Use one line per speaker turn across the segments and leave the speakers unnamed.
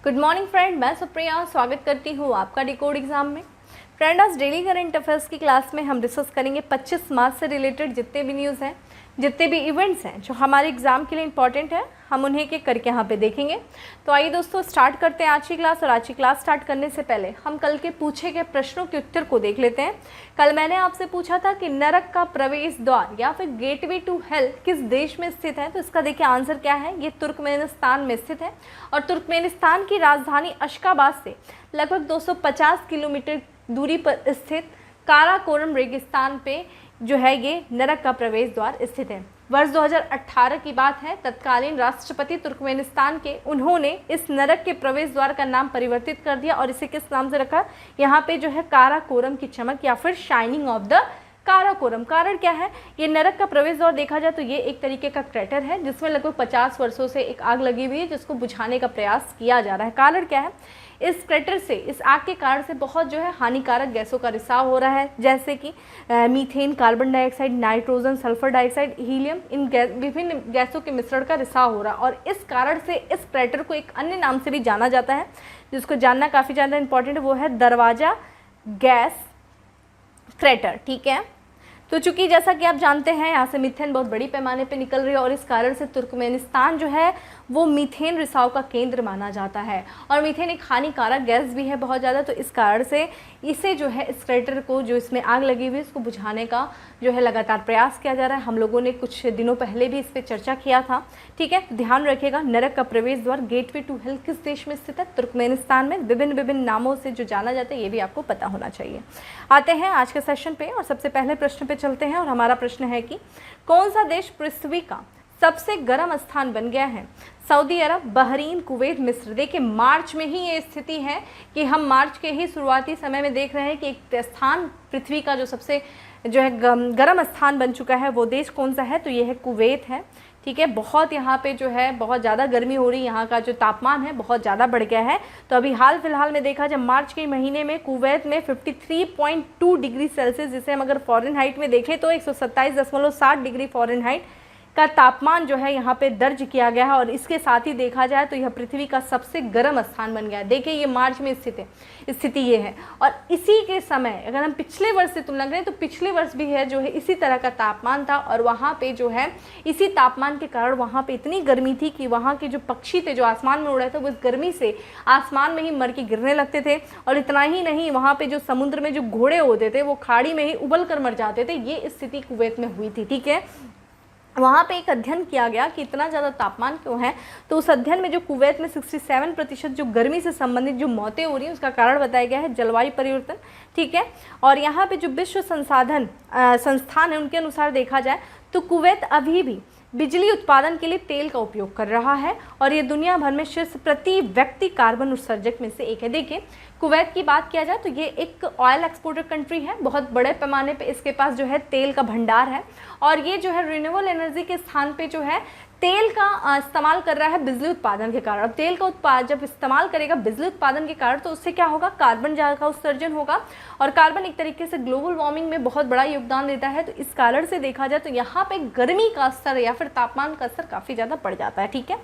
Good morning friend, मैं सुप्रिया स्वागत करती हूँ आपका डिकोड एग्जाम में। फ्रेंड, आज डेली करंट अफेयर्स की क्लास में हम डिस्कस करेंगे 25 मार्च से रिलेटेड जितने भी न्यूज़ हैं, जितने भी इवेंट्स हैं जो हमारे एग्जाम के लिए इंपॉर्टेंट है, हम उन्हें के करके यहाँ पे देखेंगे। तो आइए दोस्तों स्टार्ट करते हैं आज की क्लास। और आज की क्लास स्टार्ट करने से पहले हम कल के पूछे गए प्रश्नों के उत्तर को देख लेते हैं। कल मैंने आपसे पूछा था कि नरक का प्रवेश द्वार या फिर गेटवे टू हेल किस देश में स्थित है। तो इसका देखिए आंसर क्या है, ये तुर्कमेनिस्तान में स्थित है। और तुर्कमेनिस्तान की राजधानी अशकाबाद से लगभग 250 किलोमीटर दूरी पर स्थित काराकोरम रेगिस्तान पे जो है ये नरक का प्रवेश द्वार स्थित है। वर्ष 2018 की बात है, तत्कालीन राष्ट्रपति तुर्कमेनिस्तान के उन्होंने इस नरक के प्रवेश द्वार का नाम परिवर्तित कर दिया और इसे किस नाम से रखा, यहाँ पे जो है काराकोरम की चमक या फिर शाइनिंग ऑफ द काराकोरम। कारण क्या है, ये नरक का प्रवेश द्वार देखा जाए तो ये एक तरीके का क्रेटर है जिसमें लगभग 50 वर्षों से एक आग लगी हुई है जिसको बुझाने का प्रयास किया जा रहा है। कारण क्या है, इस क्रेटर से, इस आग के कारण से बहुत जो है हानिकारक गैसों का रिसाव हो रहा है, जैसे कि methane, carbon dioxide, nitrogen, sulphur dioxide, helium, इन विभिन्न गैसों के मिश्रण का रिसाव हो रहा है। और इस कारण से इस क्रेटर को एक अन्य नाम से भी जाना जाता है जिसको जानना काफ़ी ज़्यादा इंपॉर्टेंट है, वो है दरवाजा गैस क्रेटर। ठीक है, तो चूंकि जैसा कि आप जानते हैं यहाँ से मीथेन बहुत बड़ी पैमाने पे निकल रही है और इस कारण से तुर्कमेनिस्तान जो है वो मीथेन रिसाव का केंद्र माना जाता है। और मीथेन एक हानिकारक गैस भी है बहुत ज़्यादा, तो इस कारण से इसे जो है इस क्रेटर को, जो इसमें आग लगी हुई है, इसको बुझाने का जो है लगातार प्रयास किया जा रहा है। हम लोगों ने कुछ दिनों पहले भी इस पर चर्चा किया था। ठीक है, ध्यान रखिएगा, नरक का प्रवेश द्वार गेटवे टू हेल किस देश में स्थित है, तुर्कमेनिस्तान में। विभिन्न नामों से जो जाना जाता है ये भी आपको पता होना चाहिए। आते हैं आज के सेशन पे और सबसे पहले प्रश्न पे चलते हैं। और हमारा प्रश्न है कि कौन सा देश पृथ्वी का सबसे गर्म स्थान बन गया है। सऊदी अरब, बहरीन, कुवैत, मिस्र। देखिए मार्च में ही ये स्थिति है कि हम मार्च के ही शुरुआती समय में देख रहे हैं कि एक स्थान पृथ्वी का जो सबसे जो है गर्म स्थान बन चुका है। वो देश कौन सा है, तो ये है कुवैत है। ठीक है, बहुत यहाँ पे जो है बहुत ज़्यादा गर्मी हो रही है, यहाँ का जो तापमान है बहुत ज़्यादा बढ़ गया है। तो अभी हाल फिलहाल में देखा, जब मार्च के महीने में कुवैत में 53.2 डिग्री सेल्सियस, जिसे हम अगर फ़ॉरेनहाइट में देखें तो 127.7 डिग्री फ़ॉरेनहाइट का तापमान जो है यहाँ पे दर्ज किया गया है। और इसके साथ ही देखा जाए तो यह पृथ्वी का सबसे गर्म स्थान बन गया है। देखिए ये मार्च में स्थिति ये है। और इसी के समय अगर हम पिछले वर्ष से तुलना करें तो पिछले वर्ष भी है जो है इसी तरह का तापमान था और वहाँ पे जो है इसी तापमान के कारण वहाँ पे इतनी गर्मी थी कि वहाँ के जो पक्षी थे जो आसमान में उड़ रहे थे वो इस गर्मी से आसमान में ही मर के गिरने लगते थे। और इतना ही नहीं, वहाँ पे जो समुद्र में जो घोड़े होते थे वो खाड़ी में ही उबल कर मर जाते थे। ये स्थिति कुवैत में हुई थी। ठीक है, वहाँ पे एक अध्ययन किया गया कि इतना ज़्यादा तापमान क्यों है, तो उस अध्ययन में जो कुवैत में 67% जो गर्मी से संबंधित जो मौतें हो रही हैं उसका कारण बताया गया है जलवायु परिवर्तन। ठीक है, और यहाँ पे जो विश्व संसाधन संस्थान है उनके अनुसार देखा जाए तो कुवैत अभी भी बिजली उत्पादन के लिए तेल का उपयोग कर रहा है और ये दुनिया भर में शीर्ष प्रति व्यक्ति कार्बन उत्सर्जक में से एक है। देखिए कुवैत की बात किया जाए तो ये एक ऑयल एक्सपोर्टर कंट्री है, बहुत बड़े पैमाने पे इसके पास जो है तेल का भंडार है और ये जो है रिन्यूएबल एनर्जी के स्थान पे जो है तेल का इस्तेमाल कर रहा है बिजली उत्पादन के कारण। अब तेल का जब इस्तेमाल करेगा बिजली उत्पादन के कारण तो उससे क्या होगा, कार्बन का उत्सर्जन होगा और कार्बन एक तरीके से ग्लोबल वार्मिंग में बहुत बड़ा योगदान देता है। तो इस कारण से देखा जाए तो यहाँ पे गर्मी का स्तर या फिर तापमान का स्तर काफ़ी ज़्यादा बढ़ जाता है। ठीक है,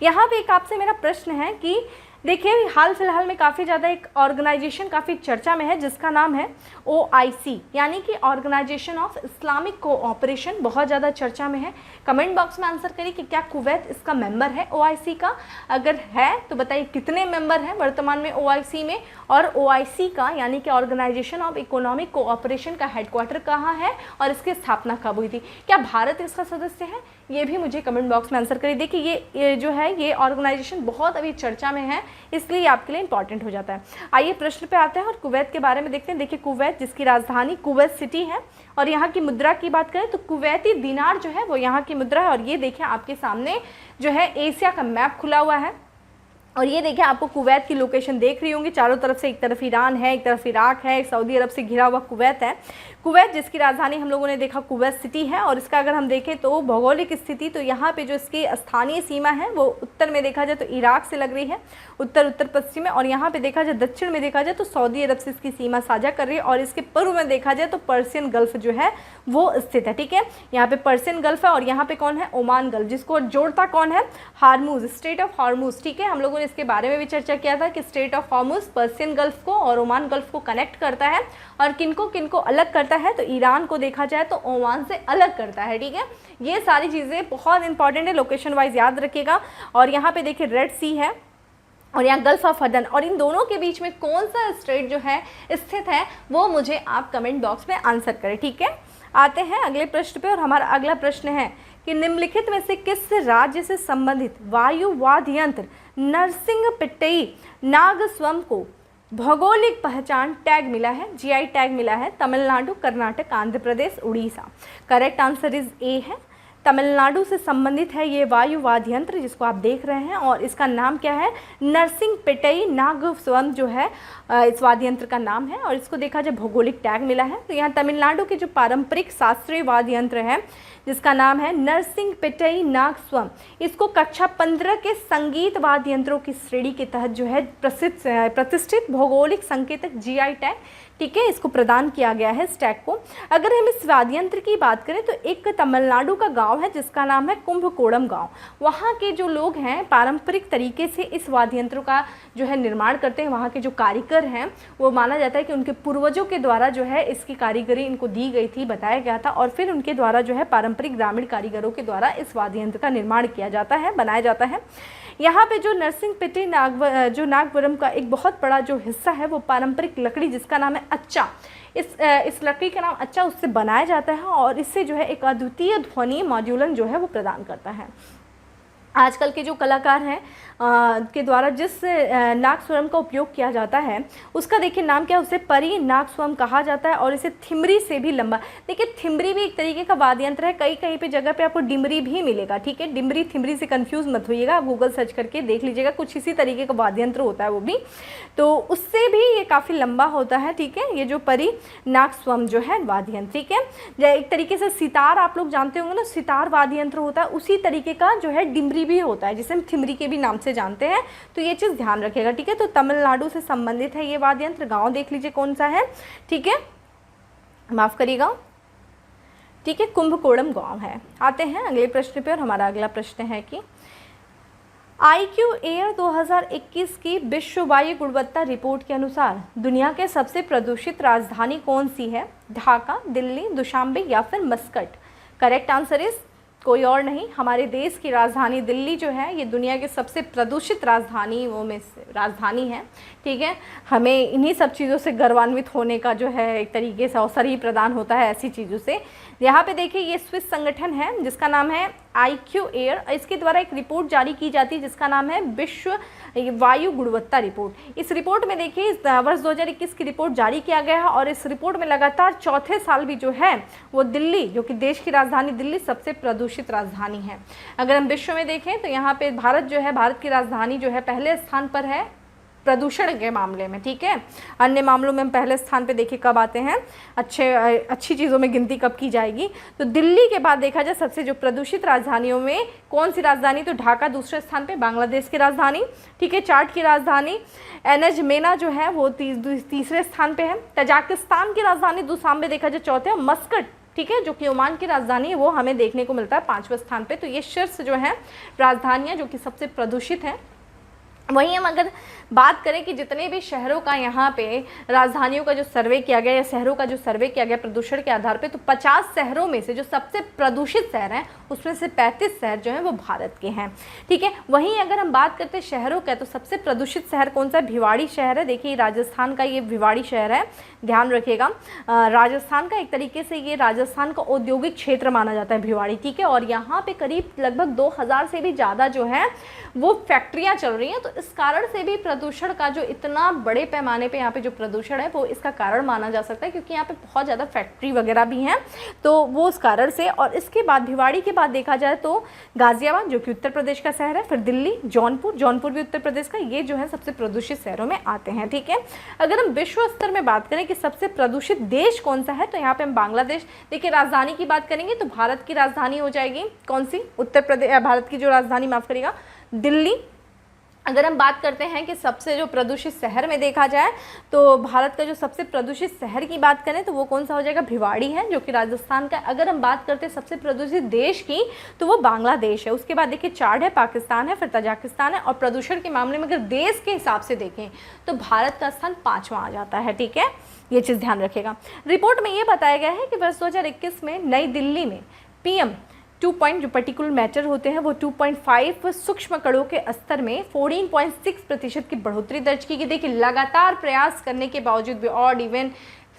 यहाँ पे एक आपसे मेरा प्रश्न है कि देखिए हाल फिलहाल में काफ़ी ज़्यादा एक ऑर्गेनाइजेशन काफ़ी चर्चा में है जिसका नाम है OIC, यानी कि ऑर्गेनाइजेशन ऑफ इस्लामिक कोऑपरेशन, बहुत ज़्यादा चर्चा में है। कमेंट बॉक्स में आंसर करिए कि क्या कुवैत इसका मेंबर है OIC का, अगर है तो बताइए कितने मेंबर हैं वर्तमान में OIC में। और OIC का यानी कि ऑर्गेनाइजेशन ऑफ इकोनॉमिक कोऑपरेशन का हेडक्वार्टर कहाँ है और इसकी स्थापना कब हुई थी, क्या भारत इसका सदस्य है, ये भी मुझे कमेंट बॉक्स में आंसर करिए। देखिए ये जो है ये ऑर्गेनाइजेशन बहुत अभी चर्चा में है, इसलिए आपके लिए इंपॉर्टेंट हो जाता है। आइए प्रश्न पे आते हैं और कुवैत के बारे में देखते हैं। देखिए कुवैत जिसकी राजधानी कुवैत सिटी है और यहाँ की मुद्रा की बात करें तो कुवैती दिनार जो है वो यहाँ की मुद्रा है। और ये देखिए आपके सामने जो है एशिया का मैप खुला हुआ है और ये देखिए आपको कुवैत की लोकेशन देख रही होंगी, चारों तरफ से, एक तरफ ईरान है, एक तरफ इराक है, एक सऊदी अरब से घिरा हुआ कुवैत है। कुवैत जिसकी राजधानी हम लोगों ने देखा कुवैत सिटी है और इसका अगर हम देखें तो भौगोलिक स्थिति, तो यहाँ पे जो इसकी स्थानीय सीमा है वो उत्तर में देखा जाए तो इराक से लग रही है, उत्तर पश्चिम में, और यहाँ पे देखा जाए दक्षिण में देखा जाए तो सऊदी अरब से इसकी सीमा साझा कर रही है और इसके पूर्व में देखा जाए तो पर्शियन गल्फ जो है वो स्थित है। ठीक है, यहाँ पे पर्शियन गल्फ है और यहाँ पे कौन है, ओमान गल्फ, जिसको जोड़ता कौन है, हार्मूज, स्ट्रेट ऑफ हार्मूज। ठीक है, हम लोगों लोगों ने इसके बारे में भी चर्चा किया था कि straight of Hormuz Persian gulf को और ओमान गल्फ को कनेक्ट करता है, और किनको किनको अलग करता है, तो ईरान को देखा जाए तो ओमान से अलग करता है। ठीक है, ये सारी चीज़ें बहुत इंपॉर्टेंट है, लोकेशन वाइज याद रखिएगा। और यहाँ पे देखिए रेड सी है और यहाँ गल्फ ऑफ अदन, और इन दोनों के बीच में कौन सा स्ट्रेट जो है स्थित है वो मुझे आप कमेंट बॉक्स में आंसर करें। ठीक है, आते हैं अगले प्रश्न पे, और हमारा अगला प्रश्न है कि निम्नलिखित में से किस राज्य से संबंधित वायु वाद्य यंत्र नरसिंहपिट्टई नागस्वरम को भौगोलिक पहचान टैग मिला है, जीआई टैग मिला है? Tamil Nadu, Karnataka, Andhra Pradesh, Orissa. Correct answer is A है, तमिलनाडु से संबंधित है ये वायु वाद्य यंत्र जिसको आप देख रहे हैं, और इसका नाम क्या है? नरसिंहपिट्टई नागस्वरम जो है इस वाद्य यंत्र का नाम है, और इसको देखा जाए भौगोलिक टैग मिला है। तो यहाँ तमिलनाडु के जो पारंपरिक शास्त्रीय वाद्य यंत्र है जिसका नाम है नरसिंहपिट्टई नागस्वरम, इसको कक्षा 15 के संगीत वाद्य यंत्रों की श्रेणी के तहत जो है प्रतिष्ठित भौगोलिक संकेतक जीआई टैग, ठीक है, इसको प्रदान किया गया है इस टैग को। अगर हम इस वाद्य यंत्र की बात करें तो एक तमिलनाडु का गांव है जिसका नाम है कुंभकोणम गांव। वहाँ के जो लोग हैं पारंपरिक तरीके से इस वाद्य यंत्रों का जो है निर्माण करते हैं। वहाँ के जो कारीगर हैं वो माना जाता है कि उनके पूर्वजों के द्वारा जो है इसकी कारीगरी इनको दी गई थी, बताया गया था, और फिर उनके द्वारा जो है पारंपरिक ग्रामीण कारीगरों के द्वारा इस वाद्य यंत्र का निर्माण किया जाता है, बनाया जाता है। यहाँ पे जो नरसिंहपिट्टई नागवरम का एक बहुत बड़ा जो हिस्सा है वो पारंपरिक लकड़ी जिसका नाम है अच्छा, इस लकड़ी का नाम अच्छा, उससे बनाया जाता है, और इससे जो है एक अद्वितीय ध्वनि मॉड्यूलन जो है वो प्रदान करता है। आजकल के जो कलाकार हैं के द्वारा जिस नागस्वरम का उपयोग किया जाता है उसका देखिए नाम क्या है, उसे परी नागस्वरम कहा जाता है, और इसे थिमरी से भी लंबा। देखिए थिमरी भी एक तरीके का वाद्य यंत्र है, कहीं कहीं पे जगह पे आपको डिमरी भी मिलेगा। ठीक है, डिमरी थिमरी से कंफ्यूज मत होइएगा, आप गूगल सर्च करके देख लीजिएगा, कुछ इसी तरीके का वाद्य यंत्र होता है वो भी, तो उससे भी ये काफ़ी लंबा होता है। ठीक है, ये जो परी नागस्वरम जो है वाद्य यंत्र, ठीक है, एक तरीके से सितार आप लोग जानते होंगे ना, सितार वाद्य यंत्र होता है, उसी तरीके का जो है डिमरी भी होता है जिसे हम थिमरी के भी नाम से जानते हैं, तो ये चीज़ ध्यान रखिएगा। ठीक है, तो तमिलनाडु से संबंधित है ये वाद्य यंत्र। गांव देख लीजिए कौन सा है, ठीक है, माफ करिएगा, ठीक है, कुंभकोणम गांव है। आते हैं अगले प्रश्न पे, और हमारा अगला प्रश्न है कि IQ एयर 2021 की विश्व वायु गुणवत्ता रिपोर्ट के अनुसार दुनिया के सबसे प्रदूषित राजधानी कौन सी है? ढाका, दिल्ली, दुशांबे या फिर मस्कट? करेक्ट आंसर इज कोई और नहीं, हमारे देश की राजधानी दिल्ली जो है ये दुनिया के सबसे प्रदूषित राजधानियों में से राजधानी है। ठीक है, हमें इन्हीं सब चीज़ों से गर्वान्वित होने का जो है एक तरीके से अवसर ही प्रदान होता है ऐसी चीज़ों से। यहाँ पे देखिए ये स्विस संगठन है जिसका नाम है IQ एयर, इसके द्वारा एक रिपोर्ट जारी की जाती है जिसका नाम है विश्व वायु गुणवत्ता रिपोर्ट। इस रिपोर्ट में देखिए इस वर्ष 2021 की रिपोर्ट जारी किया गया है, और इस रिपोर्ट में लगातार चौथे साल भी जो है वो दिल्ली, जो कि देश की राजधानी दिल्ली, सबसे प्रदूषित राजधानी है। अगर हम विश्व में देखें तो यहाँ पे भारत जो है, भारत की राजधानी जो है पहले स्थान पर है प्रदूषण के मामले में। ठीक है, अन्य मामलों में हम पहले स्थान पे देखिए कब आते हैं, अच्छी चीज़ों में गिनती कब की जाएगी, तो दिल्ली के बाद देखा जाए सबसे जो प्रदूषित राजधानियों में कौन सी राजधानी, तो ढाका दूसरे स्थान पे, बांग्लादेश की राजधानी, ठीक है, चाड की राजधानी एनजमेना जो है वो तीसरे स्थान पे है, तजाकिस्तान की राजधानी दुशांबे देखा जाए चौथे, मस्कट, ठीक है, जो कि ओमान की राजधानी है वो हमें देखने को मिलता है 5वें स्थान पे। तो ये शीर्ष जो है राजधानियाँ जो कि सबसे प्रदूषित हैं। वहीं हम अगर बात करें कि जितने भी शहरों का यहाँ पे राजधानियों का जो सर्वे किया गया या शहरों का जो सर्वे किया गया प्रदूषण के आधार पे, तो 50 शहरों में से जो सबसे प्रदूषित शहर हैं उसमें से 35 शहर जो हैं वो भारत के हैं। ठीक है, वहीं अगर हम बात करते हैं शहरों का, तो सबसे प्रदूषित शहर कौन सा है? भिवाड़ी शहर है। देखिए राजस्थान का ये भिवाड़ी शहर है, ध्यान रखिएगा, राजस्थान का एक तरीके से ये राजस्थान का औद्योगिक क्षेत्र माना जाता है भिवाड़ी। ठीक है, और यहाँ पे करीब लगभग 2000 से भी ज़्यादा जो है वो फैक्ट्रियाँ चल रही हैं, तो इस कारण से भी प्रदूषण का जो इतना बड़े पैमाने पे यहाँ पे जो प्रदूषण है वो इसका कारण माना जा सकता है, क्योंकि यहाँ पे बहुत ज़्यादा फैक्ट्री वगैरह भी हैं, तो वो उस कारण से। और इसके बाद भिवाड़ी के बाद देखा जाए तो गाजियाबाद जो कि उत्तर प्रदेश का शहर है, फिर दिल्ली, जौनपुर भी उत्तर प्रदेश का, ये जो है सबसे प्रदूषित शहरों में आते हैं। ठीक है, अगर हम विश्व स्तर में बात करें कि सबसे प्रदूषित देश कौन सा है, तो यहाँ पे हम बांग्लादेश, देखिए राजधानी की बात करेंगे तो भारत की राजधानी हो जाएगी कौन सी, उत्तर प्रदेश, भारत की जो राजधानी, माफ करिएगा, दिल्ली, अगर हम बात करते हैं कि सबसे जो प्रदूषित शहर में देखा जाए तो भारत का जो सबसे प्रदूषित शहर की बात करें तो वो कौन सा हो जाएगा, भिवाड़ी है जो कि राजस्थान का। अगर हम बात करते हैं सबसे प्रदूषित देश की तो वो बांग्लादेश है। उसके बाद देखिए चार्ट है, पाकिस्तान है, फिर तजाकिस्तान है। और प्रदूषण के मामले में अगर देश के हिसाब से देखें तो भारत का स्थान 5वां आ जाता है। ठीक है, ये चीज़ ध्यान रखिएगा। रिपोर्ट में ये बताया गया है कि वर्ष 2021 में नई दिल्ली में PM 2 जो पर्टिकुलर मैटर होते हैं वो 2.5 सूक्ष्म कणों के स्तर में 14.6% की बढ़ोतरी दर्ज की गई। देखिए लगातार प्रयास करने के बावजूद भी ऑड इवन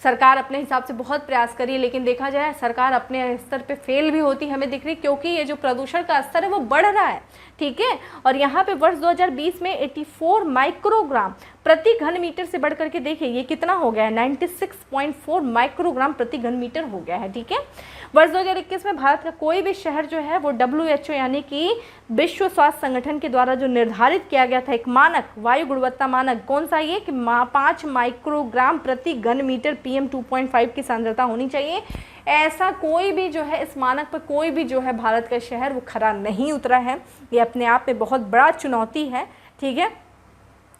सरकार अपने हिसाब से बहुत प्रयास करी है, लेकिन देखा जाए सरकार अपने स्तर पे फेल भी होती हमें दिख रही, क्योंकि ये जो प्रदूषण का स्तर है वो बढ़ रहा है। ठीक है, और यहाँ पे वर्ष 2020 में 84 माइक्रोग्राम प्रति घन मीटर से बढ़ करके देखिए ये कितना हो गया है, 96.4 माइक्रोग्राम प्रति घन मीटर हो गया है। ठीक है, वर्ष 2021 में भारत का कोई भी शहर जो है वो WHO यानी कि विश्व स्वास्थ्य संगठन के द्वारा जो निर्धारित किया गया था एक मानक, वायु गुणवत्ता मानक, कौन सा ये कि 5 माइक्रोग्राम प्रति घन मीटर PM 2.5 की सांद्रता होनी चाहिए। ऐसा कोई भी जो है इस मानक पर कोई भी जो है भारत का शहर वो खरा नहीं उतरा है। ये अपने आप में बहुत बड़ा चुनौती है। ठीक है,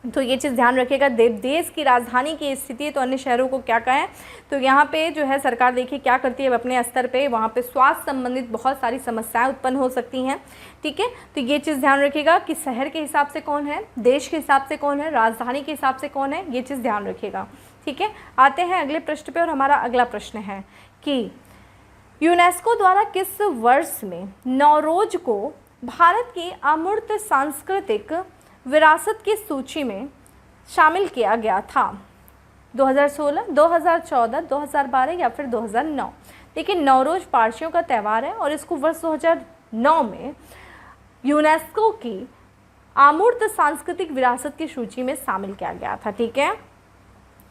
तो ये चीज़ ध्यान रखिएगा। देश की राजधानी की स्थिति है तो अन्य शहरों को क्या कहें, तो यहाँ पे जो है सरकार देखिए क्या करती है अपने स्तर पे, वहाँ पे स्वास्थ्य संबंधित बहुत सारी समस्याएं उत्पन्न हो सकती हैं। ठीक है, तो ये चीज़ ध्यान रखिएगा कि शहर के हिसाब से कौन है, देश के हिसाब से कौन है, राजधानी के हिसाब से कौन है, ये चीज़ ध्यान रखिएगा। ठीक है, आते हैं अगले पृष्ठ पे और हमारा अगला प्रश्न है कि यूनेस्को द्वारा किस वर्ष में नवरोज को भारत की अमूर्त सांस्कृतिक विरासत की सूची में शामिल किया गया था? 2016, 2014, 2012 या फिर 2009? देखिए नवरोज पारसियों का त्यौहार है और इसको वर्ष 2009 में यूनेस्को की अमूर्त सांस्कृतिक विरासत की सूची में शामिल किया गया था। ठीक है,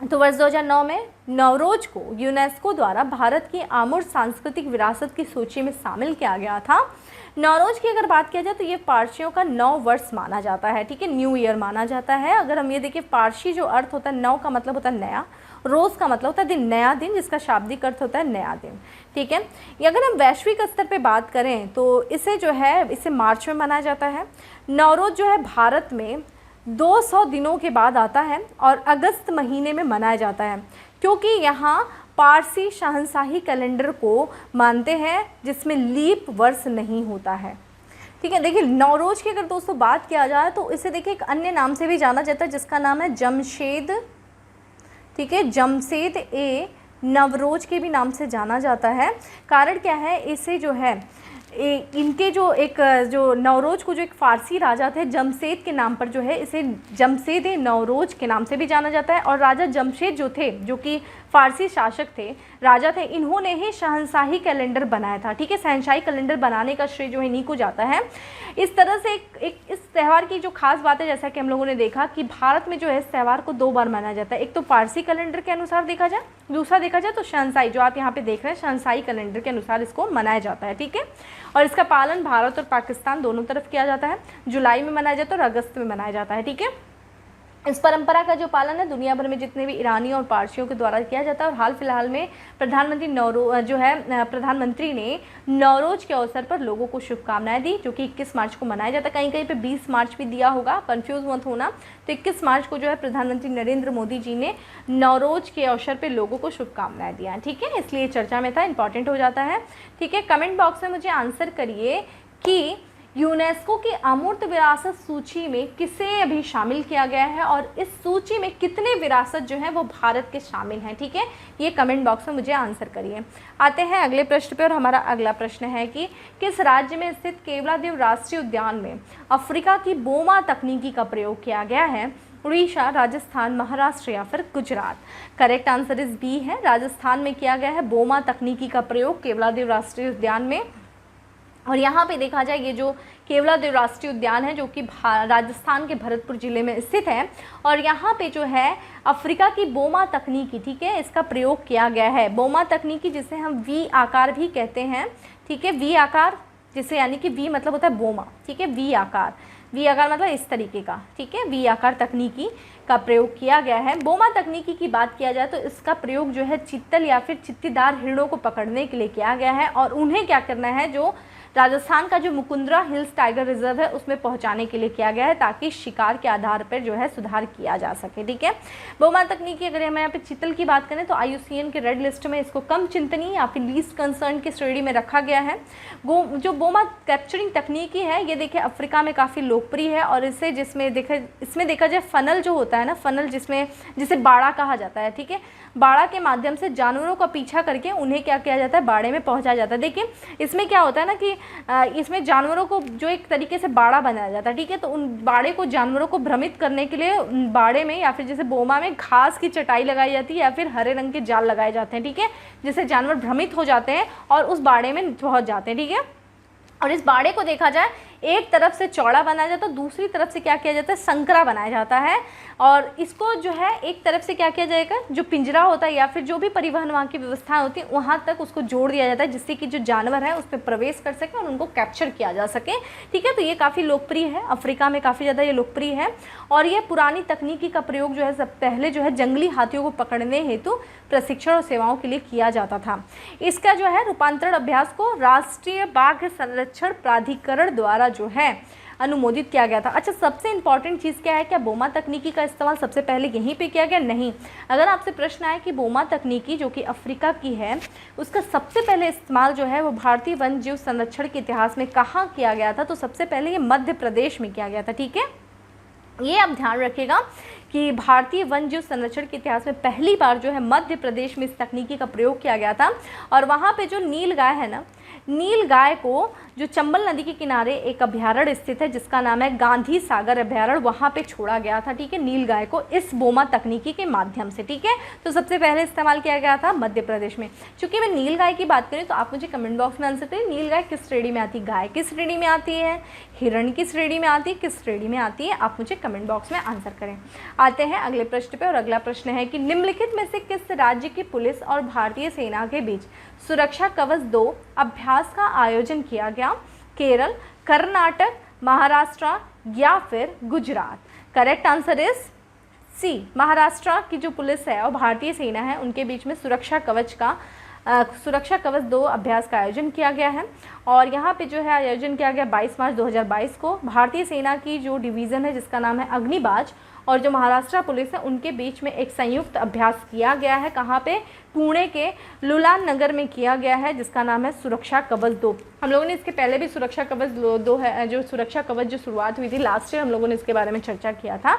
तो वर्ष 2009 में नवरोज को यूनेस्को द्वारा भारत की अमूर्त सांस्कृतिक विरासत की सूची में शामिल किया गया था। नवरोज की अगर बात किया जाए तो ये पारसियों का नव वर्ष माना जाता है। ठीक है, न्यू ईयर माना जाता है। अगर हम ये देखिए पारसी जो अर्थ होता है, नव का मतलब होता है नया, रोज़ का मतलब होता है दिन, नया दिन, जिसका शाब्दिक अर्थ होता है नया दिन। ठीक है, ये अगर हम वैश्विक स्तर पे बात करें तो इसे जो है इसे मार्च में मनाया जाता है। नवरोज जो है भारत में 200 दिनों के बाद आता है और अगस्त महीने में मनाया जाता है, क्योंकि यहाँ पारसी शहंशाही कैलेंडर को मानते हैं जिसमें लीप वर्ष नहीं होता है। ठीक है, देखिए नवरोज की अगर दोस्तों बात किया जाए तो इसे देखिए एक अन्य नाम से भी जाना जाता है जिसका नाम है जमशेद। ठीक है, जमशेद ए नवरोज के भी नाम से जाना जाता है। कारण क्या है, इसे जो है इनके जो एक जो नवरोज को जो एक फ़ारसी राजा थे जमशेद के नाम पर जो है इसे जमशेद नवरोज के नाम से भी जाना जाता है। और राजा जमशेद जो थे, जो कि फ़ारसी शासक थे, राजा थे, इन्होंने ही शहंशाही कैलेंडर बनाया था। ठीक है, शहंशाही कैलेंडर बनाने का श्रेय जो है इन्हीं को जाता है। इस तरह से एक इस त्यौहार की जो खास बात है, जैसा कि हम लोगों ने देखा कि भारत में जो है इस त्यौहार को 2 बार मनाया जाता है। एक तो पारसी कैलेंडर के अनुसार देखा जाए, दूसरा देखा जाए तो शहंशाही, जो आप यहाँ पे देख रहे हैं, शहंशाही कैलेंडर के अनुसार इसको मनाया जाता है। ठीक है, और इसका पालन भारत और पाकिस्तान दोनों तरफ किया जाता है। जुलाई में मनाया जाता है और अगस्त में मनाया जाता है। ठीक है, इस परंपरा का जो पालन है दुनिया भर में जितने भी ईरानी और पारसियों के द्वारा किया जाता है। और हाल फिलहाल में प्रधानमंत्री ने नवरोज के अवसर पर लोगों को शुभकामनाएं दी, जो कि 21 मार्च को मनाया जाता है। कहीं कहीं पे 20 मार्च भी दिया होगा, कंफ्यूज मत होना। तो 21 मार्च को जो है प्रधानमंत्री नरेंद्र मोदी जी ने नवरोज के अवसर पर लोगों को शुभकामनाएं दिया। ठीक है, इसलिए चर्चा में था, इंपॉर्टेंट हो जाता है। ठीक है, कमेंट बॉक्स में मुझे आंसर करिए कि यूनेस्को की अमूर्त विरासत सूची में किसे अभी शामिल किया गया है और इस सूची में कितने विरासत जो है वो भारत के शामिल हैं। ठीक है, ये कमेंट बॉक्स में मुझे आंसर करिए। आते हैं अगले प्रश्न पे और हमारा अगला प्रश्न है कि किस राज्य में स्थित केवलादेव राष्ट्रीय उद्यान में अफ्रीका की बोमा तकनीकी का प्रयोग किया गया है? उड़ीसा, राजस्थान, महाराष्ट्र या फिर गुजरात? करेक्ट आंसर इस बी है, राजस्थान में किया गया है बोमा तकनीकी का प्रयोग केवलादेव राष्ट्रीय उद्यान में। और यहाँ पे देखा जाए ये जो केवलादेव राष्ट्रीय उद्यान है जो कि राजस्थान के भरतपुर ज़िले में स्थित है और यहाँ पे जो है अफ्रीका की बोमा तकनीकी, ठीक है, इसका प्रयोग किया गया है। बोमा तकनीकी जिसे हम वी आकार भी कहते हैं। ठीक है, वी आकार जिसे यानी कि वी मतलब होता है बोमा। ठीक है, वी आकार मतलब इस तरीके का। ठीक है, वी आकार तकनीकी का प्रयोग किया गया है। बोमा तकनीकी की बात किया जाए तो इसका प्रयोग जो है चित्तल या फिर चित्तीदार हिरणों को पकड़ने के लिए किया गया है और उन्हें क्या करना है, जो राजस्थान का जो मुकुंदरा हिल्स टाइगर रिजर्व है उसमें पहुंचाने के लिए किया गया है, ताकि शिकार के आधार पर जो है सुधार किया जा सके। ठीक है, बोमा तकनीकी, अगर हम यहाँ पे चीतल की बात करें तो IUCN के रेड लिस्ट में इसको कम चिंतनीय या फिर लीस्ट कंसर्न की श्रेणी में रखा गया है। जो बोमा कैप्चरिंग तकनीकी है ये देखिए अफ्रीका में काफ़ी लोकप्रिय है, और इससे इसमें देखा जाए फनल जो होता है ना, फनल जिसे बाड़ा कहा जाता है। ठीक है, बाड़ा के माध्यम से जानवरों का पीछा करके उन्हें क्या किया जाता है, बाड़े में पहुंचाया जाता है। देखिए इसमें क्या होता है ना कि इसमें जानवरों को जो एक तरीके से बाड़ा बनाया जाता है। ठीक है, तो उन बाड़े को जानवरों को भ्रमित करने के लिए बाड़े में या फिर जैसे बोमा में घास की चटाई लगाई जाती है या फिर हरे रंग के जाल लगाए जाते हैं। ठीक है, जिससे जानवर भ्रमित हो जाते हैं और उस बाड़े में पहुंच जाते हैं। ठीक है, और इस बाड़े को देखा जाए एक तरफ से चौड़ा बनाया जाता है, दूसरी तरफ से क्या किया जाता है, संकरा बनाया जाता है, और इसको जो है एक तरफ से क्या किया जाएगा, जो पिंजरा होता है या फिर जो भी परिवहन वहाँ की व्यवस्था होती है वहाँ तक उसको जोड़ दिया जाता है, जिससे कि जो जानवर है उस पर प्रवेश कर सके और उनको कैप्चर किया जा सके। ठीक है, तो ये काफ़ी लोकप्रिय है, अफ्रीका में काफ़ी ज़्यादा ये लोकप्रिय है। और ये पुरानी तकनीकी का प्रयोग जो है सब पहले जो है जंगली हाथियों को पकड़ने हेतु प्रशिक्षण और सेवाओं के लिए किया जाता था। इसका जो है रूपांतरण अभ्यास को राष्ट्रीय बाघ संरक्षण प्राधिकरण द्वारा जो है अनुमोदित किया गया था। अच्छा, सबसे इंपॉर्टेंट चीज़ क्या है, क्या बोमा तकनीकी का इस्तेमाल सबसे पहले यहीं पे किया गया? नहीं। अगर आपसे प्रश्न आए कि बोमा तकनीकी जो कि अफ्रीका की है उसका सबसे पहले इस्तेमाल जो है वो भारतीय वन्य जीव संरक्षण के इतिहास में कहाँ किया गया था, तो सबसे पहले ये मध्य प्रदेश में किया गया था। ठीक है, ये आप ध्यान रखिएगा कि भारतीय वन्य जीव संरक्षण के इतिहास में पहली बार जो है मध्य प्रदेश में इस तकनीकी का प्रयोग किया गया था। और वहाँ पे जो नील गाय है ना, नील गाय को जो चंबल नदी के किनारे एक अभ्यारण्य स्थित है जिसका नाम है गांधी सागर अभ्यारण्य, वहाँ पे छोड़ा गया था। ठीक है, नील गाय को इस बोमा तकनीकी के माध्यम से। ठीक है, तो सबसे पहले इस्तेमाल किया गया था मध्य प्रदेश में। चूंकि मैं नील गाय की बात करें तो आप मुझे कमेंट बॉक्स में आंसर करें, नील गाय किस श्रेणी में आती है, गाय किस श्रेणी में आती है, हिरण की श्रेणी में आती है, किस श्रेणी में आती है, आप मुझे कमेंट बॉक्स में आंसर करें। आते हैं अगले प्रश्न पे, और अगला प्रश्न है कि निम्नलिखित में से किस राज्य की पुलिस और भारतीय सेना के बीच सुरक्षा कवच 2 अभ्यास का आयोजन किया गया? केरल, कर्नाटक, महाराष्ट्र या फिर Gujarat? Correct answer is C, Maharashtra की जो पुलिस है और भारतीय सेना है उनके बीच में सुरक्षा कवच 2 अभ्यास का आयोजन किया गया है। और यहाँ पे जो है आयोजन किया गया 22 मार्च 2022 को। भारतीय सेना की जो डिवीज़न है जिसका नाम है अग्निबाज और जो महाराष्ट्र पुलिस है उनके बीच में एक संयुक्त अभ्यास किया गया है। कहाँ पे? पुणे के लुलान नगर में किया गया है, जिसका नाम है सुरक्षा कवच 2। हम लोगों ने इसके पहले भी सुरक्षा कवच 2 है, जो सुरक्षा कवच जो शुरुआत हुई थी लास्ट ईयर, हम लोगों ने इसके बारे में चर्चा किया था।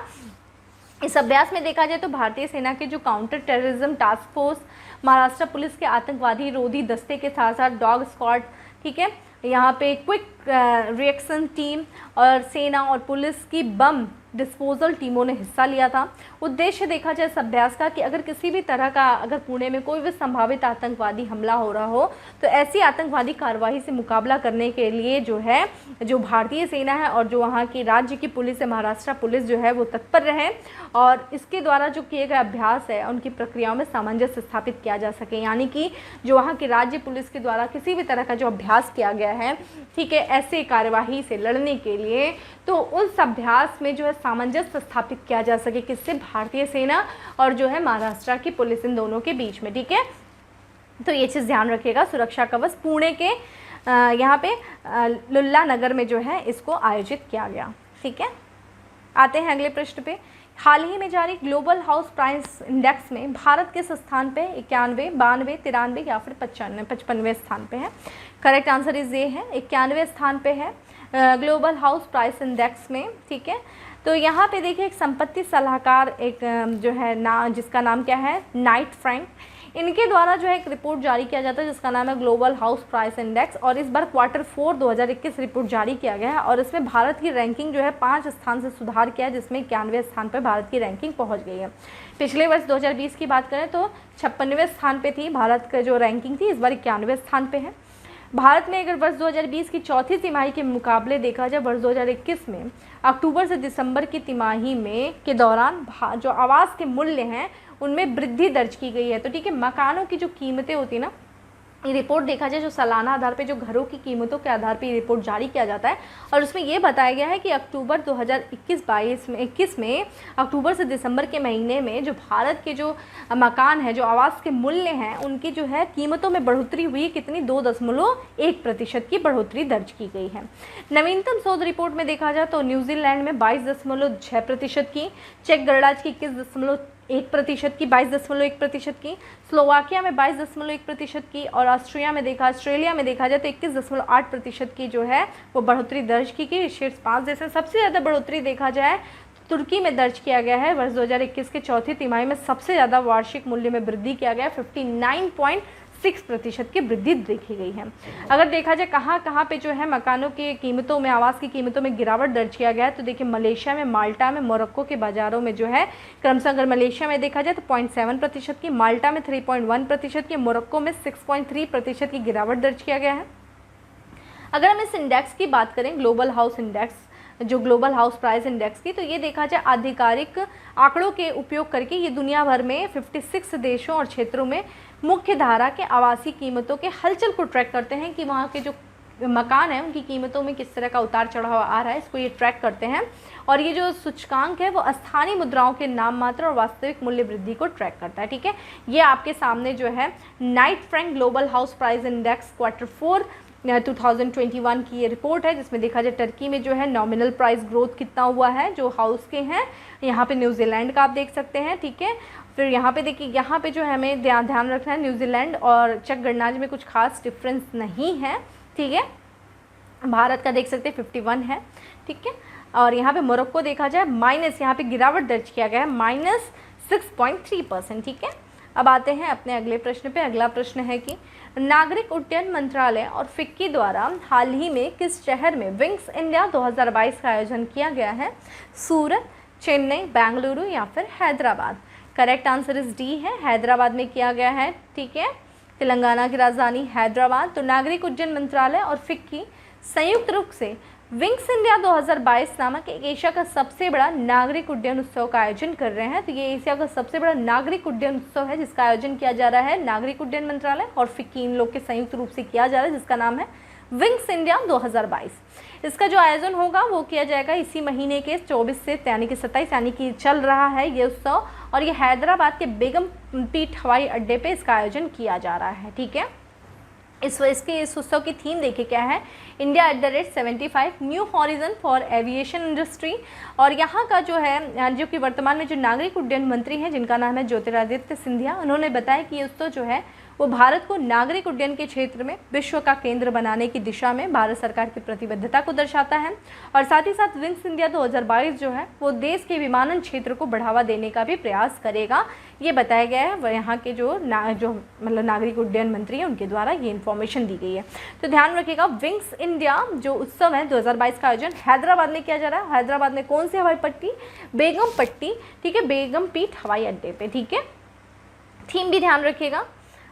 इस अभ्यास में देखा जाए तो भारतीय सेना के जो counter terrorism task force, Maharashtra police के आतंकवादी रोधी दस्ते के साथ साथ डॉग स्क्वाड, ठीक है, यहाँ पे क्विक रिएक्शन टीम और सेना और पुलिस की बम डिस्पोजल टीमों ने हिस्सा लिया था। उद्देश्य देखा जाए इस अभ्यास का कि अगर किसी भी तरह का अगर पुणे में कोई भी संभावित आतंकवादी हमला हो रहा हो तो ऐसी आतंकवादी कार्रवाई से मुकाबला करने के लिए जो है जो भारतीय सेना है और जो वहाँ की राज्य की पुलिस है, महाराष्ट्र पुलिस जो है वो तत्पर रहे और इसके द्वारा जो किए गए अभ्यास है उनकी प्रक्रियाओं में सामंजस्य स्थापित किया जा सके। यानी कि जो वहाँ की राज्य पुलिस के द्वारा किसी भी तरह का जो अभ्यास किया गया है, ठीक है, ऐसे कार्यवाही से लड़ने के लिए, तो उस अभ्यास में जो है सामंजस्य स्थापित किया जा सके किससे? भारतीय सेना और जो है महाराष्ट्र की पुलिस, इन दोनों के बीच में। ठीक है, तो ये चीज़ ध्यान रखिएगा। सुरक्षा कवच पुणे के यहाँ पे लुल्ला नगर में जो है इसको आयोजित किया गया। ठीक है, आते हैं अगले प्रश्न पे। हाल ही में जारी ग्लोबल हाउस प्राइस इंडेक्स में भारत किस स्थान पे 91, 92, 93 या फिर 55वें स्थान पे है? करेक्ट आंसर इज ये है, 91वें स्थान पे है ग्लोबल हाउस प्राइस इंडेक्स में। ठीक है, तो यहाँ पे देखिए एक संपत्ति सलाहकार एक जो है जिसका नाम क्या है, नाइट फ्रैंक, इनके द्वारा जो है एक रिपोर्ट जारी किया जाता है जिसका नाम है ग्लोबल हाउस प्राइस इंडेक्स, और इस बार Q4 2021 रिपोर्ट जारी किया गया है और इसमें भारत की रैंकिंग जो है 5 स्थान से सुधार किया है, जिसमें 91वें स्थान पर भारत की रैंकिंग पहुंच गई है। पिछले वर्ष 2020 की बात करें तो 56वें स्थान पे थी भारत का जो रैंकिंग थी, इस बार 91वें स्थान पे है। भारत में अगर वर्ष 2020 की चौथी तिमाही के मुकाबले देखा जाए वर्ष 2021 में अक्टूबर से दिसंबर की तिमाही में के दौरान जो आवास के मूल्य हैं उनमें वृद्धि दर्ज की गई है। तो ठीक है, मकानों की जो कीमतें होती है ना, ये रिपोर्ट देखा जाए जो सालाना आधार पे जो घरों की कीमतों के आधार पे ये रिपोर्ट जारी किया जाता है और उसमें ये बताया गया है कि अक्टूबर 2021 में अक्टूबर से दिसंबर के महीने में जो भारत के जो मकान है, जो आवास के मूल्य हैं, उनकी जो है कीमतों में बढ़ोतरी हुई कितनी 2.1% की बढ़ोतरी दर्ज की गई है। नवीनतम शोध रिपोर्ट में देखा जाए तो न्यूजीलैंड में 22.6% की, चेक गणराज्य की 21% की, 22.1% की, स्लोवाकिया में 22.1% की और ऑस्ट्रिया में ऑस्ट्रेलिया में देखा जाए तो 21.8% की जो है वो बढ़ोतरी दर्ज की गई। शीर्ष 5 देश में सबसे ज़्यादा बढ़ोतरी देखा जाए तुर्की में दर्ज किया गया है। वर्ष 2021 के चौथी तिमाही में सबसे ज़्यादा वार्षिक मूल्य में वृद्धि किया गया, 59.6% की वृद्धि देखी गई है। अगर देखा जाए कहाँ कहाँ पे जो है मकानों की कीमतों में, आवास की कीमतों में गिरावट दर्ज किया गया है तो देखिए मलेशिया में, माल्टा में, मोरक्को के बाज़ारों में जो है क्रमशः, अगर मलेशिया में देखा जाए तो 0.7% की, माल्टा में 3.1% की, मोरक्को में 6.3% की गिरावट दर्ज किया गया है। अगर हम इस इंडेक्स की बात करें, ग्लोबल हाउस इंडेक्स, जो ग्लोबल हाउस प्राइस इंडेक्स की, तो ये देखा जाए आधिकारिक आंकड़ों के उपयोग करके ये दुनिया भर में 56 देशों और क्षेत्रों में मुख्य धारा के आवासीय कीमतों के हलचल को ट्रैक करते हैं कि वहाँ के जो मकान हैं उनकी कीमतों में किस तरह का उतार चढ़ाव आ रहा है, इसको ये ट्रैक करते हैं। और ये जो सूचकांक है वो स्थानीय मुद्राओं के नाम मात्र और वास्तविक मूल्य वृद्धि को ट्रैक करता है। ठीक है, ये आपके सामने जो है Knight Frank global house price index Q4 2021 की ये रिपोर्ट है, जिसमें देखा जाए टर्की में जो है नॉमिनल प्राइस ग्रोथ कितना हुआ है जो हाउस के हैं। यहाँ पे न्यूजीलैंड का आप देख सकते हैं। ठीक है, फिर यहाँ पे देखिए, यहाँ पे जो है हमें ध्यान रखना है, न्यूजीलैंड और चेक गणराज्य में कुछ खास डिफरेंस नहीं है। ठीक है, भारत का देख सकते हैं 51 है। ठीक है, और यहाँ पे मोरक्को देखा जाए माइनस, यहाँ पे गिरावट दर्ज किया गया है -6.3%। ठीक है, अब आते हैं अपने अगले प्रश्न पे। अगला प्रश्न है कि नागरिक उड्डयन मंत्रालय और फिक्की द्वारा हाल ही में किस शहर में विंग्स इंडिया 2022 का आयोजन किया गया है? सूरत, चेन्नई, बेंगलुरु या फिर Hyderabad? Correct answer is D है, हैदराबाद में किया गया है। ठीक है, तेलंगाना की राजधानी हैदराबाद। तो नागरिक उड्डयन मंत्रालय और फिक्की संयुक्त रूप से विंग्स इंडिया 2022 नामक एक एशिया का सबसे बड़ा नागरिक उड्डयन उत्सव का आयोजन कर रहे हैं। तो ये एशिया का सबसे बड़ा नागरिक उड्डयन उत्सव है जिसका आयोजन किया जा रहा है नागरिक उड्डयन मंत्रालय और फिक्की, इन लोग के संयुक्त रूप से किया जा रहा है, जिसका नाम है विंग्स इंडिया 2022। इसका जो आयोजन होगा वो किया जाएगा इसी महीने के 24 से यानी कि 27 यानी कि चल रहा है ये उत्सव, और ये हैदराबाद के बेगम पीट हवाई अड्डे पे इसका आयोजन किया जा रहा है। ठीक है, इस उत्सव की थीम देखिए क्या है, India @75 new horizon for aviation industry. और यहाँ का जो है, जो कि वर्तमान में जो नागरिक उड्डयन मंत्री हैं जिनका नाम है ज्योतिरादित्य सिंधिया, उन्होंने बताया कि ये उत्सव जो है वो भारत को नागरिक उड्डयन के क्षेत्र में विश्व का केंद्र बनाने की दिशा में भारत सरकार की प्रतिबद्धता को दर्शाता है। और साथ ही साथ विंग्स इंडिया 2022 जो है वो देश के विमानन क्षेत्र को बढ़ावा देने का भी प्रयास करेगा, ये बताया गया है। वह यहाँ के जो मतलब नागरिक उड्डयन मंत्री हैं उनके द्वारा ये इन्फॉर्मेशन दी गई है। तो ध्यान रखिएगा, विंग्स इंडिया जो उत्सव है 2022 का आयोजन हैदराबाद में किया जा रहा है। हैदराबाद में कौन सी हवाई पट्टी? बेगम पट्टी। ठीक है, बेगम पीट हवाई अड्डे पे। ठीक है, थीम भी ध्यान रखिएगा।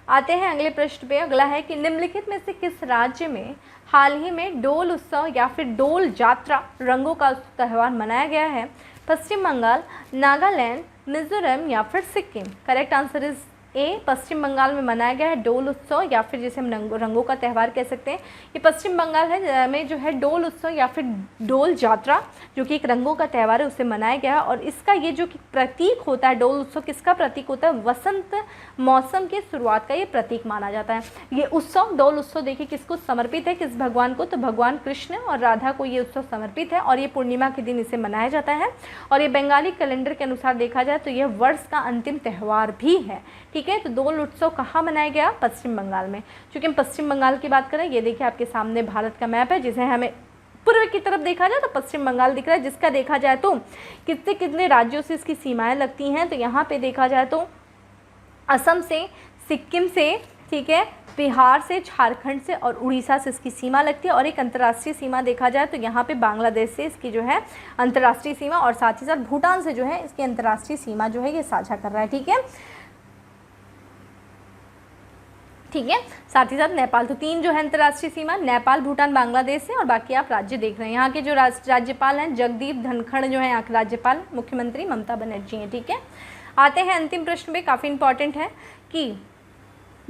आते हैं अगले प्रश्न पे। अगला है कि निम्नलिखित में से किस राज्य में हाल ही में डोल उत्सव या फिर डोल यात्रा रंगों का त्यौहार मनाया गया है? पश्चिम बंगाल, नागालैंड, मिजोरम या फिर Sikkim? Correct answer is A, Paschim Bangal में मनाया गया है डोल उत्सव या फिर जिसे हम रंगों का त्यौहार कह सकते हैं। ये पश्चिम बंगाल है में जो है डोल उत्सव या फिर डोल यात्रा जो कि एक रंगों का त्यौहार है उसे मनाया गया है। और इसका ये जो कि प्रतीक होता है, डोल उत्सव किसका प्रतीक होता है? वसंत मौसम की शुरुआत का ये प्रतीक माना जाता है। ये उत्सव, डोल उत्सव देखिए किसको समर्पित है, किस भगवान को? तो भगवान कृष्ण और राधा को ये उत्सव समर्पित है और ये पूर्णिमा के दिन इसे मनाया जाता है। और ये बंगाली कैलेंडर के अनुसार देखा जाए तो यह वर्ष का अंतिम त्यौहार भी है। ठीक है, तो डोल उत्सव कहाँ मनाया गया? पश्चिम बंगाल में। क्योंकि हम पश्चिम बंगाल की बात करें, ये देखिए आपके सामने भारत का मैप है, जिसे हमें पूर्व की तरफ देखा जाए तो पश्चिम बंगाल दिख रहा है, जिसका देखा जाए तो कितने कितने राज्यों से इसकी सीमाएं लगती हैं। तो यहाँ पे देखा जाए तो असम से, सिक्किम से, ठीक है, बिहार से, झारखंड से और उड़ीसा से इसकी सीमा लगती है। और एक अंतर्राष्ट्रीय सीमा देखा जाए तो यहाँ पे बांग्लादेश से इसकी जो है अंतर्राष्ट्रीय सीमा, और साथ ही साथ भूटान से जो है इसकी अंतर्राष्ट्रीय सीमा जो है ये साझा कर रहा है। ठीक है, ठीक है, साथ ही साथ नेपाल। तो 3 जो है अंतर्राष्ट्रीय सीमा, नेपाल, भूटान, बांग्लादेश है। और बाकी आप राज्य देख रहे हैं। यहाँ के जो राज्यपाल हैं जगदीप धनखड़ जो है यहाँ के राज्यपाल, मुख्यमंत्री ममता बनर्जी हैं। ठीक है, आते हैं अंतिम प्रश्न पे, काफ़ी इंपॉर्टेंट है कि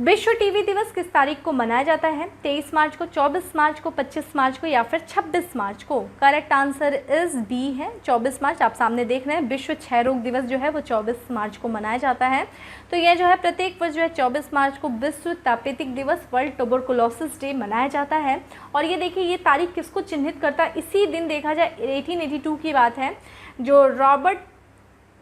विश्व टीबी दिवस किस तारीख को मनाया जाता है? 23 मार्च को, 24 मार्च को, 25 मार्च को या फिर 26 मार्च को? करेक्ट आंसर इज बी है, 24 मार्च। आप सामने देख रहे हैं विश्व क्षय रोग दिवस जो है वो 24 मार्च को मनाया जाता है। तो यह जो है प्रत्येक वर्ष जो है 24 मार्च को विश्व तपेदिक दिवस, वर्ल्ड ट्यूबरकुलोसिस डे मनाया जाता है। और ये देखिए ये तारीख किसको चिन्हित करता है? इसी दिन देखा जाए 1882 की बात है, जो रॉबर्ट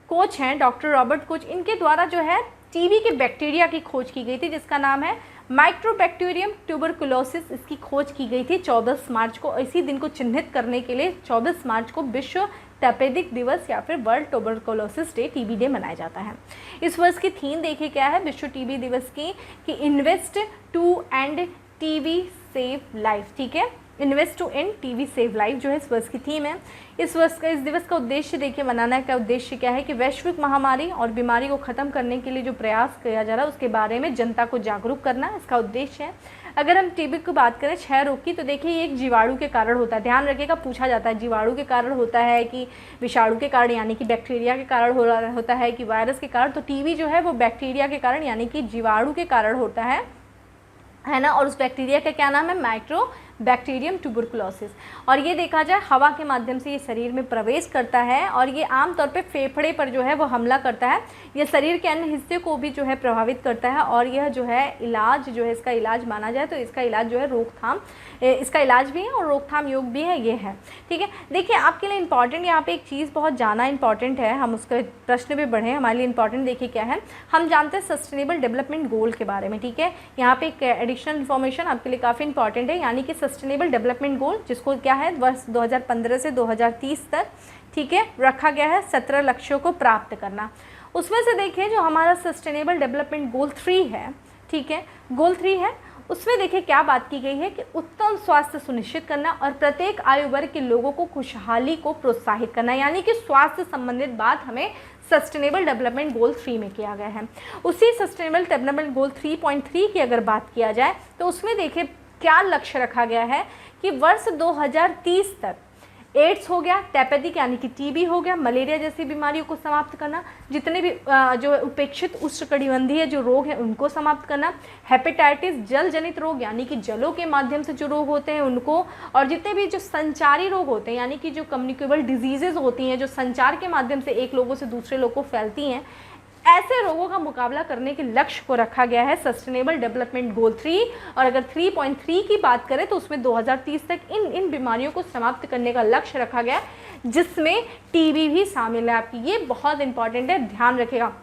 कोच हैं, डॉक्टर रॉबर्ट कोच, इनके द्वारा जो है टीबी के बैक्टीरिया की खोज की गई थी, जिसका नाम है माइक्रोबैक्टीरियम ट्यूबरकुलोसिस। इसकी खोज की गई थी 24 मार्च को। इसी दिन को चिन्हित करने के लिए 24 मार्च को विश्व तपेदिक दिवस या फिर world tuberculosis day, TB day मनाया जाता है। इस वर्ष की थीम देखिए क्या है विश्व टीबी दिवस की, कि invest to end TB save life. ठीक है, invest to end TB save life जो है इस वर्ष की थीम है। इस दिवस का उद्देश्य देखिए, मनाने का उद्देश्य क्या है कि वैश्विक महामारी और बीमारी को ख़त्म करने के लिए जो प्रयास किया जा रहा है उसके बारे में जनता को जागरूक करना इसका उद्देश्य है। अगर हम टीबी की बात करें क्षय रोग की, तो देखिए ये एक जीवाणु के कारण होता है। ध्यान रखिएगा, पूछा जाता है जीवाणु के कारण होता है कि विषाणु के कारण यानी कि बैक्टीरिया के कारण होता है कि वायरस के कारण। तो टीबी जो है वो बैक्टीरिया के कारण यानी कि जीवाणु के कारण होता है ना। और उस बैक्टीरिया का क्या नाम है? Mycobacterium tuberculosis. और ये देखा जाए हवा के माध्यम से ये शरीर में प्रवेश करता है और ये आमतौर पे फेफड़े पर जो है वो हमला करता है। ये शरीर के अन्य हिस्से को भी जो है प्रभावित करता है। और यह जो है इलाज जो है, इसका इलाज माना जाए तो इसका इलाज जो है रोकथाम, इसका इलाज भी है और रोकथाम योग भी है, ये है। ठीक है, देखिए आपके लिए इंपॉर्टेंट यहाँ पे एक चीज़ बहुत ज़्यादा इंपॉर्टेंट है, हम उसके प्रश्न पे बढ़े। हमारे लिए इंपॉर्टेंट देखिए क्या है, हम जानते हैं सस्टेनेबल डेवलपमेंट गोल के बारे में। ठीक है, यहाँ पे एक एडिशनल इन्फॉर्मेशन आपके लिए काफ़ी इंपॉर्टेंट है, यानी कि सस्टेनेबल डेवलपमेंट गोल, जिसको क्या है वर्ष 2015 से 2030 तक, ठीक है, रखा गया है 17 लक्ष्यों को प्राप्त करना। उसमें से देखिए जो हमारा सस्टेनेबल डेवलपमेंट गोल 3 है, ठीक है, गोल 3 है, उसमें देखिए क्या बात की गई है कि उत्तम स्वास्थ्य सुनिश्चित करना और प्रत्येक आयु वर्ग के लोगों को खुशहाली को प्रोत्साहित करना, यानी कि स्वास्थ्य संबंधित बात हमें सस्टेनेबल डेवलपमेंट गोल 3 में किया गया है। उसी सस्टेनेबल डेवलपमेंट गोल 3.3 की अगर बात किया जाए तो उसमें देखिए क्या लक्ष्य रखा गया है कि वर्ष 2030 तक एड्स हो गया, टैपेदिक यानी कि टीबी हो गया, मलेरिया जैसी बीमारियों को समाप्त करना, जितने भी जो उपेक्षित उष्णकटिबंधीय जो रोग हैं उनको समाप्त करना, हेपेटाइटिस जल जनित रोग यानी कि जलों के माध्यम से जो रोग होते हैं उनको, और जितने भी जो संचारी रोग होते हैं यानी कि जो कम्युनिकेबल डिजीजेज होती हैं जो संचार के माध्यम से एक लोगों से दूसरे लोग को फैलती हैं, ऐसे रोगों का मुकाबला करने के लक्ष्य को रखा गया है सस्टेनेबल डेवलपमेंट गोल 3। और अगर 3.3 की बात करें तो उसमें 2030 तक इन बीमारियों को समाप्त करने का लक्ष्य रखा गया है, जिसमें टीबी भी शामिल है आपकी। ये बहुत इंपॉर्टेंट है, ध्यान रखिएगा।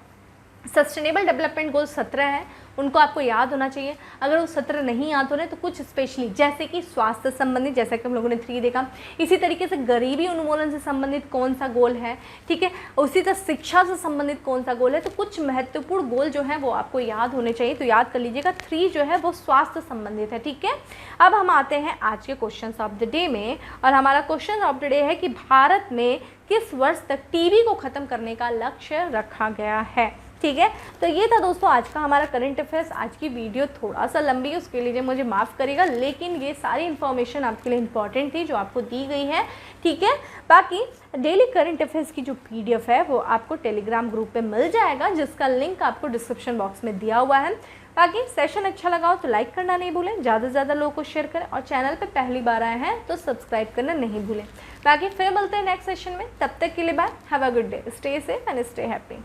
सस्टेनेबल डेवलपमेंट गोल 17 है, उनको आपको याद होना चाहिए। अगर वो 17 नहीं याद हो रहे तो कुछ स्पेशली जैसे कि स्वास्थ्य संबंधित, जैसे कि हम लोगों ने 3 देखा, इसी तरीके से गरीबी उन्मूलन से संबंधित कौन सा गोल है, ठीक है, उसी तरह शिक्षा से संबंधित कौन सा गोल है। तो कुछ महत्वपूर्ण गोल जो है वो आपको याद होने चाहिए, तो याद कर लीजिएगा। 3 जो है वो स्वास्थ्य संबंधित है, ठीक है। अब हम आते हैं आज के क्वेश्चन ऑफ द डे में, और हमारा क्वेश्चन ऑफ द डे है कि भारत में किस वर्ष तक टीबी को खत्म करने का लक्ष्य रखा गया है, ठीक है। तो ये था दोस्तों आज का हमारा करंट अफेयर्स। आज की वीडियो थोड़ा सा लंबी है, उसके लिए मुझे माफ़ करिएगा, लेकिन ये सारी इन्फॉर्मेशन आपके लिए इंपॉर्टेंट थी जो आपको दी गई है, ठीक है। बाकी डेली करंट अफेयर्स की जो PDF है वो आपको टेलीग्राम ग्रुप पे मिल जाएगा, जिसका लिंक आपको डिस्क्रिप्शन बॉक्स में दिया हुआ है। बाकी सेशन अच्छा लगा हो तो लाइक करना नहीं भूलें, ज़्यादा से ज़्यादा लोगों को शेयर करें, और चैनल पे पहली बार आए हैं तो सब्सक्राइब करना नहीं भूलें। बाकी फिर मिलते हैं नेक्स्ट सेशन में, तब तक के लिए bye, have a good day, stay safe and stay happy.